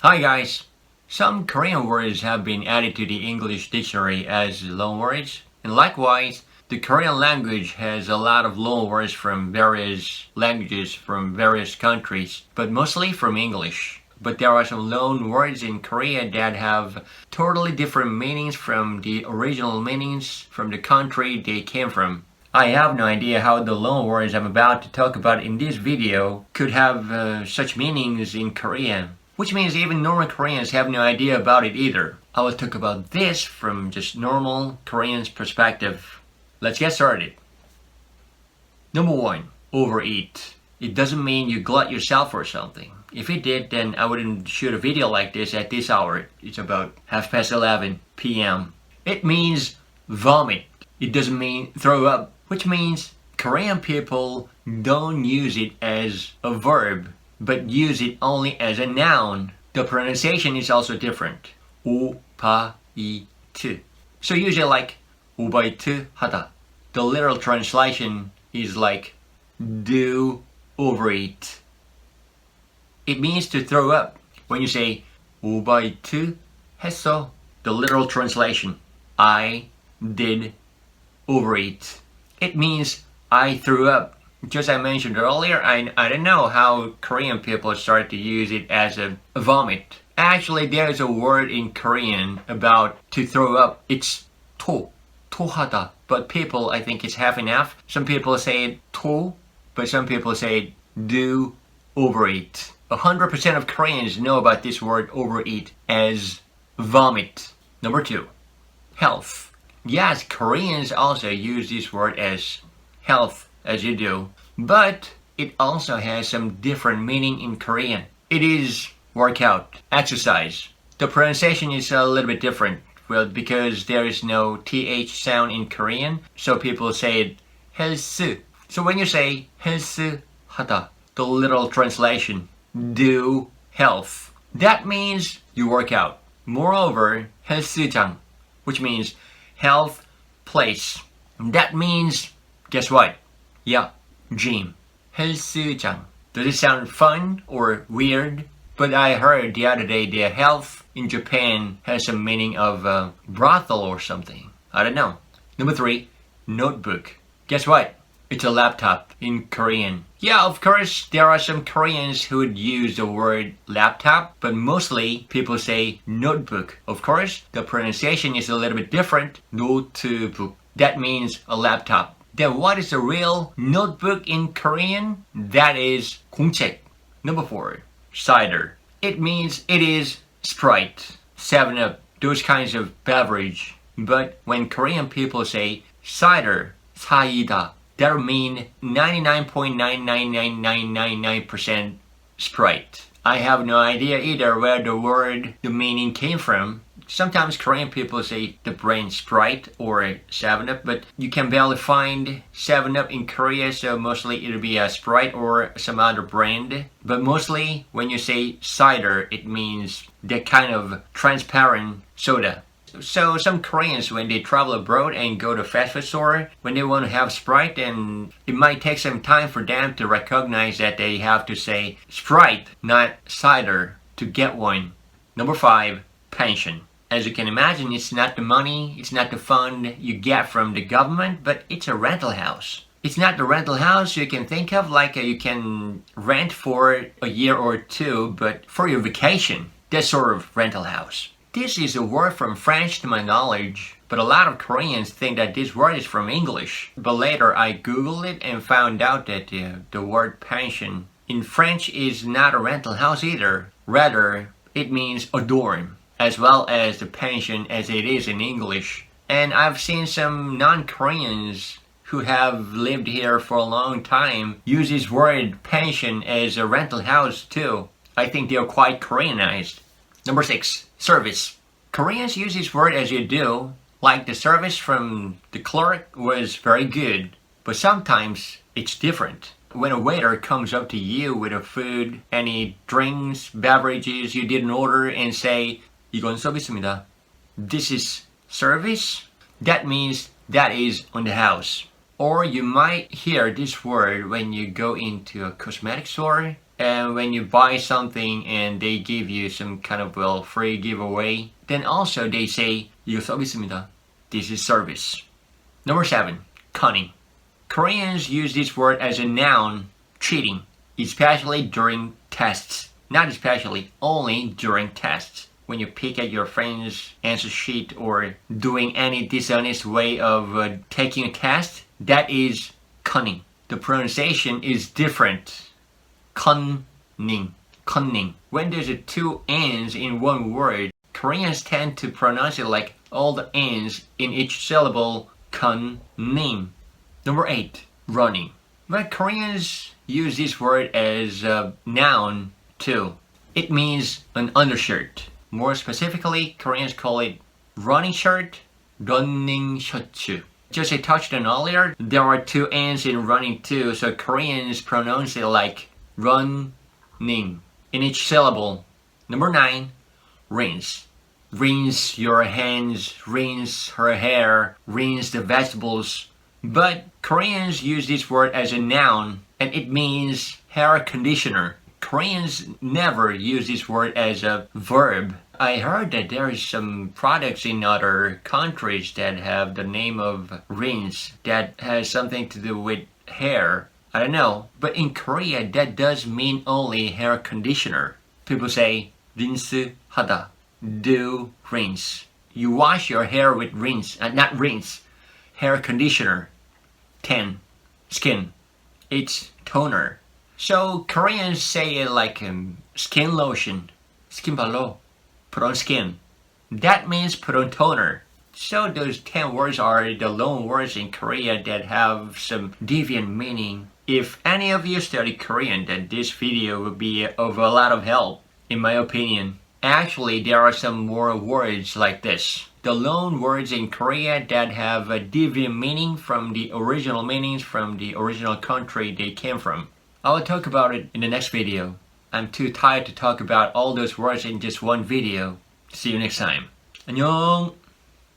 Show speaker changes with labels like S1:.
S1: Hi guys! Some Korean words have been added to the English dictionary as loanwords, and likewise, the Korean language has a lot of loanwords from various languages from various countries, but mostly from English. But there are some loan words in Korea that have totally different meanings from the original meanings from the country they came from. I have no idea how the loan words I'm about to talk about in this video could have such meanings in Korean. Which means even normal Koreans have no idea about it either. I will talk about this from just normal Koreans' perspective. Let's get started. Number 1. Overeat. It doesn't mean you glut yourself or something. If it did, then I wouldn't shoot a video like this at this hour. It's about 11:30 p.m. It means vomit. It doesn't mean throw up, which means Korean people don't use it as a verb, but use it only as a noun. The pronunciation is also different. 오바이트. So usually like 오바이트 하다. The literal translation is like do overeat. It means to throw up. When you say 오바이트 했어, the literal translation, I did overeat. It means I threw up. Just I mentioned earlier, I don't know how Korean people started to use it as a vomit. Actually, there's a word in Korean about to throw up. It's 토하다. But people, I think it's half and half. Some people say it 토, but some people say it do overeat. 100% of Koreans know about this word overeat as vomit. Number 2, health. Yes, Koreans also use this word as health, as you do, but it also has some different meaning in Korean. It is workout, exercise. The pronunciation is a little bit different, well, because there is no th sound in Korean, so people say it 헬스. So when you say 헬스 하다, the literal translation, do health, that means you work out. Moreover, 헬스장, which means health place, that means, guess what? Yeah, gym. 헬스장. Does it sound fun or weird? But I heard the other day that health in Japan has some meaning of brothel or something. I don't know. Number 3, notebook. Guess what? It's a laptop in Korean. Yeah, of course, there are some Koreans who would use the word laptop, but mostly people say notebook. Of course, the pronunciation is a little bit different. 노트북. That means a laptop. Then what is a real notebook in Korean? That is 공책. Number 4, cider. It means it is Sprite, 7-Up, those kinds of beverage. But when Korean people say cider, 사이다, that mean 99.99999% Sprite. I have no idea either where the meaning came from. Sometimes Korean people say the brand Sprite or 7-Up, but you can barely find 7-Up in Korea, so mostly it'll be a Sprite or some other brand. But mostly when you say cider, it means that kind of transparent soda. So some Koreans, when they travel abroad and go to fast food store, when they want to have Sprite, and it might take some time for them to recognize that they have to say Sprite, not cider, to get one. Number 5, pension. As you can imagine, it's not the money, it's not the fund you get from the government, but it's a rental house. It's not the rental house you can think of like you can rent for a year or two, but for your vacation. That sort of rental house. This is a word from French to my knowledge, but a lot of Koreans think that this word is from English. But later I googled it and found out that the word pension in French is not a rental house either. Rather, it means a dorm, as well as the pension as it is in English. And I've seen some non-Koreans who have lived here for a long time use this word pension as a rental house too. I think they are quite Koreanized. Number 6, service. Koreans use this word as you do, like the service from the clerk was very good, but sometimes it's different. When a waiter comes up to you with a food, any drinks, beverages you didn't order and say, 이건 서비스입니다. This is service? That means that is on the house. Or you might hear this word when you go into a cosmetic store. And when you buy something and they give you some kind of free giveaway, then also they say 이거 서비스입니다. This is service. Number 7, cunning. Koreans use this word as a noun, cheating, especially during tests. Not especially, only during tests. When you pick at your friend's answer sheet or doing any dishonest way of taking a test, that is cunning. The pronunciation is different. Cunning. Cunning. When there's two N's in one word, Koreans tend to pronounce it like all the N's in each syllable. Cunning. Number 8, running. But Koreans use this word as a noun too. It means an undershirt. More specifically, Koreans call it running shirt, running 셔츠. Just I touched on earlier, there are two N's in running too, so Koreans pronounce it like running in each syllable. Number 9, rinse. Rinse your hands, rinse her hair, rinse the vegetables. But Koreans use this word as a noun and it means hair conditioner. Koreans never use this word as a verb. I heard that there is some products in other countries that have the name of rinse that has something to do with hair. I don't know. But in Korea, that does mean only hair conditioner. People say rinse하다. Do rinse. You wash your hair with rinse, not rinse. Hair conditioner. 10. Skin. It's toner. So Koreans say it like skin lotion. Skin 발로. Put on skin. That means put on toner. So those 10 words are the loan words in Korea that have some deviant meaning. If any of you study Korean, then this video would be of a lot of help, in my opinion. Actually, there are some more words like this. The loan words in Korea that have a deviant meaning from the original meanings from the original country they came from. I will talk about it in the next video. I'm too tired to talk about all those words in just one video. See you next time. 안녕!